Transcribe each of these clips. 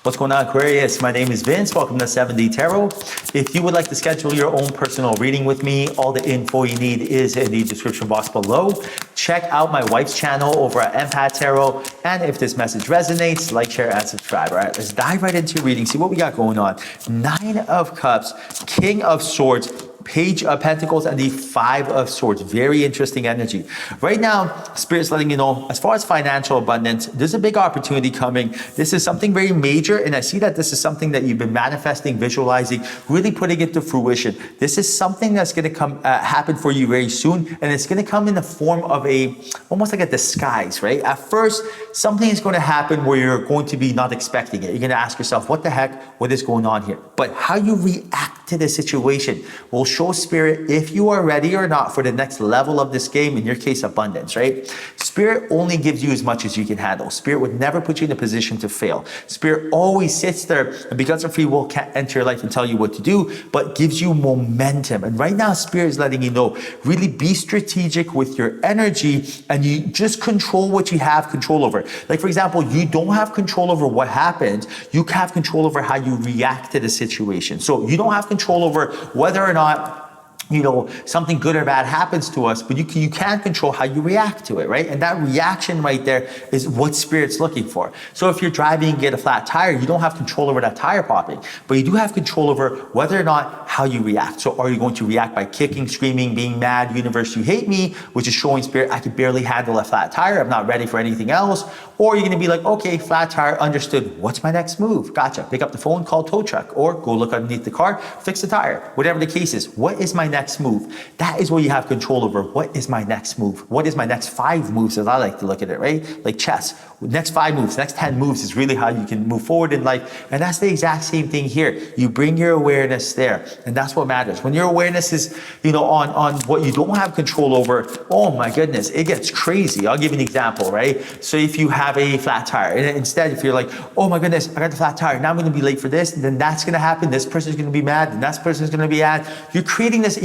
What's going on, Aquarius? My name is Vince. Welcome to 7D Tarot. If you would like to schedule your own personal reading with me, all the info you need is in the description box below. Check out my wife's channel over at Empath Tarot. And if this message resonates, like, share, and subscribe. All right, let's dive right into your reading. See what we got going on. 9 of Cups, King of Swords, Page of Pentacles, and the 5 of Swords. Very interesting energy. Right now, Spirit's letting you know, as far as financial abundance, there's a big opportunity coming. This is something very major, and I see that this is something that you've been manifesting, visualizing, really putting it to fruition. This is something that's going to come happen for you very soon, and it's going to come in the form of almost like a disguise, right? At first, something is going to happen where you're going to be not expecting it. You're going to ask yourself, what the heck? What is going on here? But how you react to the situation will show Spirit if you are ready or not for the next level of this game, in your case, abundance, right? Spirit only gives you as much as you can handle. Spirit would never put you in a position to fail. Spirit always sits there, and because of free will, can't enter your life and tell you what to do, but gives you momentum. And right now, Spirit is letting you know, really be strategic with your energy, and you just control what you have control over. Like, for example, you don't have control over what happened. You have control over how you react to the situation. So you don't have control over whether or not something good or bad happens to us, but you can control how you react to it, right? And that reaction right there is what Spirit's looking for. So if you're driving and get a flat tire, you don't have control over that tire popping, but you do have control over whether or not how you react. So are you going to react by kicking, screaming, being mad, universe, you hate me, which is showing Spirit, I can barely handle a flat tire, I'm not ready for anything else? Or you're gonna be like, okay, flat tire, understood, what's my next move? Gotcha, pick up the phone, call tow truck, or go look underneath the car, fix the tire, whatever the case is. What is my next move? That is what you have control over. What is my next move? What is my next 5 moves, as I like to look at it, right? Like chess. Next 5 moves, next 10 moves is really how you can move forward in life. And that's the exact same thing here. You bring your awareness there, and that's what matters. When your awareness is, on what you don't have control over, oh my goodness, it gets crazy. I'll give you an example, right? So if you have a flat tire, and instead if you're like, oh my goodness, I got the flat tire, now I'm gonna be late for this, and then that's gonna happen, this person's gonna be mad, and that person's gonna be mad. You're creating this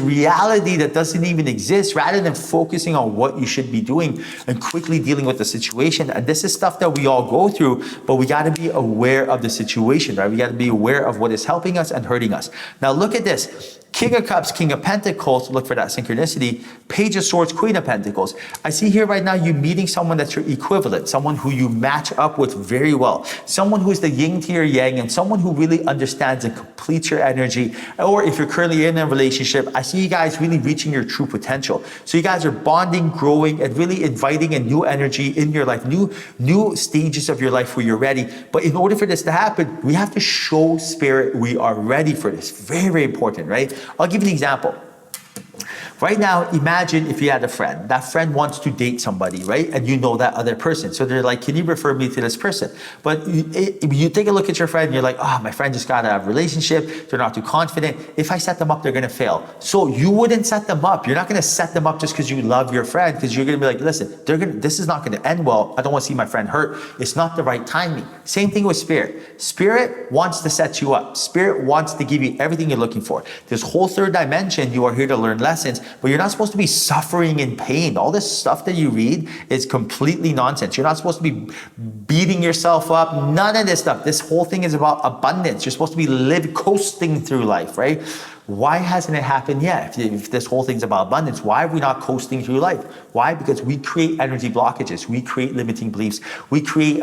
reality that doesn't even exist, rather than focusing on what you should be doing and quickly dealing with the situation. And this is stuff that we all go through, but we got to be aware of the situation, right? We got to be aware of what is helping us and hurting us. Now look at this. King of Cups, King of Pentacles, look for that synchronicity. Page of Swords, Queen of Pentacles. I see here right now you meeting someone that's your equivalent, someone who you match up with very well, someone who is the yin to your yang, and someone who really understands and completes your energy. Or if you're currently in a relationship, I see you guys really reaching your true potential. So you guys are bonding, growing, and really inviting a new energy in your life, new stages of your life where you're ready. But in order for this to happen, we have to show Spirit we are ready for this. Very, very important, right? I'll give you an example. Right now, imagine if you had a friend. That friend wants to date somebody, right? And you know that other person. So they're like, can you refer me to this person? But you take a look at your friend and you're like, oh, my friend just got a relationship. They're not too confident. If I set them up, they're going to fail. So you wouldn't set them up. You're not going to set them up just because you love your friend, because you're going to be like, listen, this is not going to end well. I don't want to see my friend hurt. It's not the right timing. Same thing with Spirit. Spirit wants to set you up. Spirit wants to give you everything you're looking for. This whole 3rd dimension, you are here to learn lessons, but you're not supposed to be suffering in pain. All this stuff that you read is completely nonsense. You're not supposed to be beating yourself up. None of this stuff. This whole thing is about abundance. You're supposed to be coasting through life, right? Why hasn't it happened yet? If this whole thing's about abundance, why are we not coasting through life? Why? Because we create energy blockages. We create limiting beliefs. We create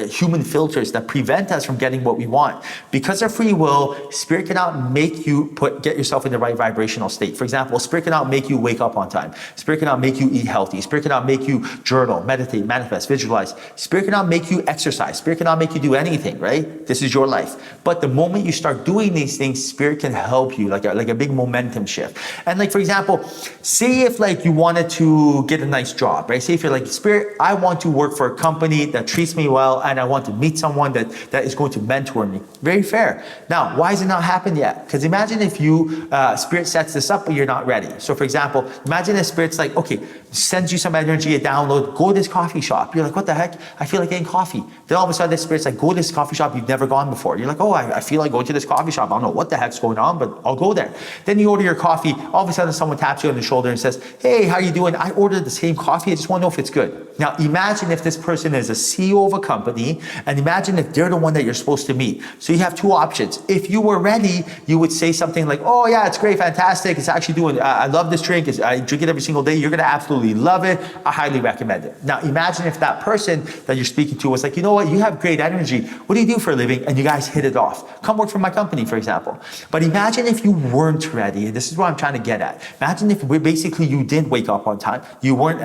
human filters that prevent us from getting what we want. Because of free will, Spirit cannot make you get yourself in the right vibrational state. For example, Spirit cannot make you wake up on time. Spirit cannot make you eat healthy. Spirit cannot make you journal, meditate, manifest, visualize. Spirit cannot make you exercise. Spirit cannot make you do anything, right? This is your life. But the moment you start doing these things, Spirit can help you, like a big momentum shift. And like, for example, say if like you wanted to get a nice job, right? Say if you're like, Spirit, I want to work for a company that treats me well, and I want to meet someone that is going to mentor me. Very fair. Now, why has it not happened yet? Because imagine if you, Spirit sets this up, but you're not ready. So for example, imagine if Spirit's like, okay, sends you some energy, a download, go to this coffee shop. You're like, what the heck? I feel like getting coffee. Then all of a sudden, the Spirit's like, go to this coffee shop you've never gone before. You're like, oh, I feel like going to this coffee shop. I don't know what the heck's going on, but I'll go there. Then you order your coffee. All of a sudden, someone taps you on the shoulder and says, hey, how you doing? doing? I ordered the same coffee. I just want to know if it's good. Now, imagine if this person is a CEO of a company, and imagine if they're the one that you're supposed to meet. So you have two options. If you were ready, you would say something like, oh yeah, it's great, fantastic. It's actually doing, I love this drink. I drink it every single day. You're going to absolutely love it. I highly recommend it. Now, imagine if that person that you're speaking to was like, you know what? You have great energy. What do you do for a living? And you guys hit it off. Come work for my company, for example. But imagine if you weren't ready. And this is what I'm trying to get at. Imagine if basically you didn't wake up on time. You weren't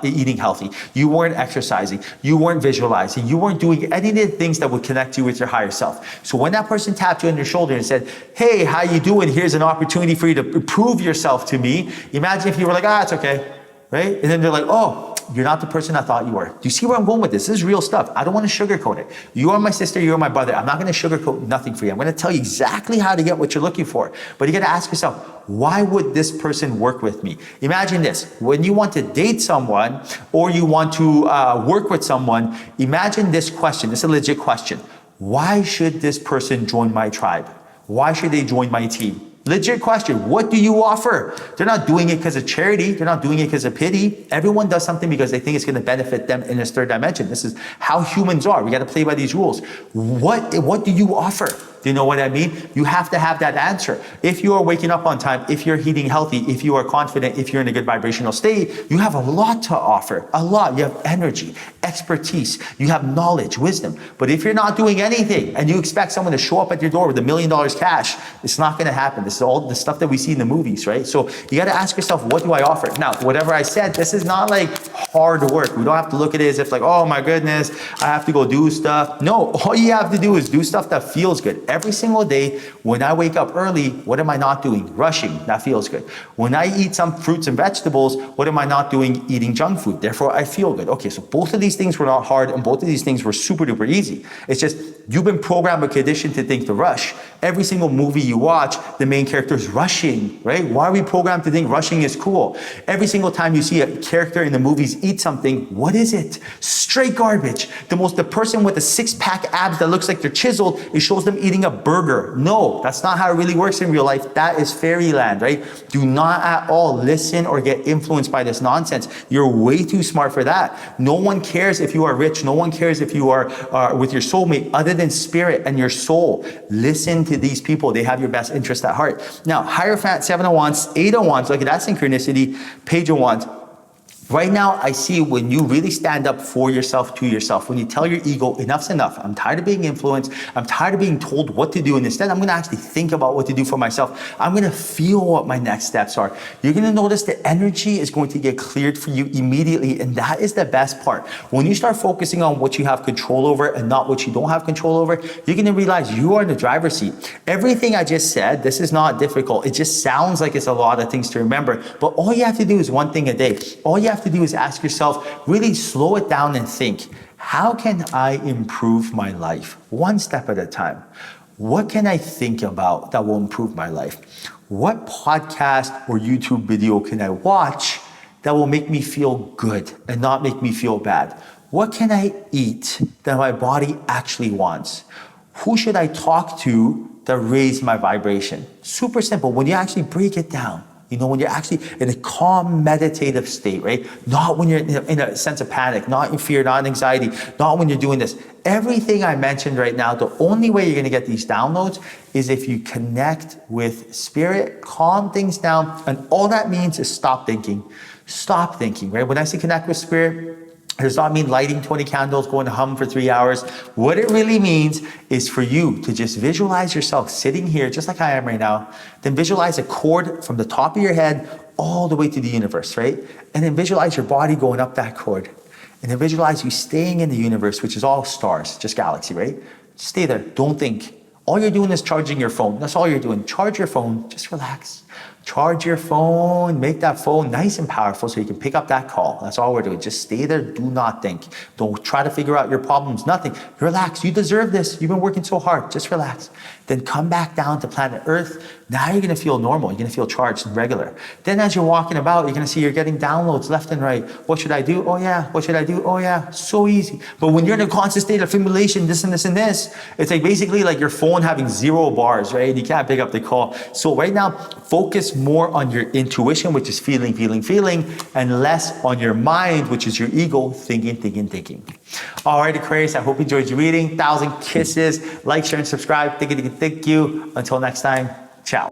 eating healthy. You weren't exercising. You weren't visualizing. You weren't doing any of the things that would connect you with your higher self. So when that person tapped you on your shoulder and said, hey, how you doing? Here's an opportunity for you to prove yourself to me. Imagine if you were like, it's okay, right? And then they're like, oh, you're not the person I thought you were. Do you see where I'm going with this? This is real stuff. I don't want to sugarcoat it. You are my sister, you are my brother. I'm not going to sugarcoat nothing for you. I'm going to tell you exactly how to get what you're looking for. But you got to ask yourself, why would this person work with me? Imagine this. When you want to date someone or you want to work with someone, imagine this question. This is a legit question. Why should this person join my tribe? Why should they join my team? Legit question. What do you offer? They're not doing it because of charity. They're not doing it because of pity. Everyone does something because they think it's going to benefit them in this third dimension. This is how humans are. We got to play by these rules. What do you offer? Do you know what I mean? You have to have that answer. If you are waking up on time, if you're eating healthy, if you are confident, if you're in a good vibrational state, you have a lot to offer. A lot. You have energy, expertise, you have knowledge, wisdom. But if you're not doing anything and you expect someone to show up at your door with $1 million cash, it's not going to happen. This is all the stuff that we see in the movies, right? So you got to ask yourself, what do I offer? Now, whatever I said, this is not like hard work. We don't have to look at it as if like, oh my goodness, I have to go do stuff. No, all you have to do is do stuff that feels good. Every single day, when I wake up early, what am I not doing? Rushing, that feels good. When I eat some fruits and vegetables, what am I not doing? Eating junk food. Therefore, I feel good. Okay, so both of these things were not hard and both of these things were super duper easy. It's just, you've been programmed or conditioned to think to rush. Every single movie you watch, the main character is rushing, right? Why are we programmed to think rushing is cool? Every single time you see a character in the movies eat something, what is it? Straight garbage. The person with the six-pack abs that looks like they're chiseled, it shows them eating a burger. No, that's not how it really works in real life. That is fairyland, right? Do not at all listen or get influenced by this nonsense. You're way too smart for that. No one cares if you are rich. No one cares if you are with your soulmate other than spirit and your soul. Listen to these people. They have your best interest at heart. Now, Hierophant, 7 of Wands, 8 of Wands. Look at that synchronicity. Page of Wands. Right now, I see when you really stand up for yourself, to yourself, when you tell your ego, enough's enough. I'm tired of being influenced. I'm tired of being told what to do. And instead, I'm going to actually think about what to do for myself. I'm going to feel what my next steps are. You're going to notice the energy is going to get cleared for you immediately. And that is the best part. When you start focusing on what you have control over and not what you don't have control over, you're going to realize you are in the driver's seat. Everything I just said, this is not difficult. It just sounds like it's a lot of things to remember. But all you have to do is one thing a day. All you have to do is ask yourself, really slow it down and think, how can I improve my life? One step at a time. What can I think about that will improve my life? What podcast or YouTube video can I watch that will make me feel good and not make me feel bad? What can I eat that my body actually wants? Who should I talk to that raise my vibration? Super simple. When you actually break it down, you know, when you're actually in a calm, meditative state, right? Not when you're in a sense of panic, not in fear, not in anxiety, not when you're doing this. Everything I mentioned right now, the only way you're going to get these downloads is if you connect with spirit, calm things down. And all that means is stop thinking. Stop thinking, right? When I say connect with spirit, it does not mean lighting 20 candles, going to hum for 3 hours. What it really means is for you to just visualize yourself sitting here, just like I am right now. Then visualize a cord from the top of your head all the way to the universe, right? And then visualize your body going up that cord. And then visualize you staying in the universe, which is all stars, just galaxy, right? Stay there, don't think. All you're doing is charging your phone. That's all you're doing. Charge your phone, just relax. Charge your phone, make that phone nice and powerful so you can pick up that call. That's all we're doing. Just stay there, do not think. Don't try to figure out your problems, nothing. Relax, you deserve this. You've been working so hard, just relax. Then come back down to planet Earth. Now you're gonna feel normal, you're gonna feel charged and regular. Then as you're walking about, you're gonna see you're getting downloads left and right. What should I do? Oh yeah, what should I do? Oh yeah, so easy. But when you're in a constant state of simulation, this and this and this, it's like basically like your phone having 0 bars, right? You can't pick up the call. So right now, focus focus more on your intuition, which is feeling, and less on your mind, which is your ego, thinking. All right, Aquarius, I hope you enjoyed your reading. 1,000 kisses. Like, share, and subscribe. Thank you. Until next time.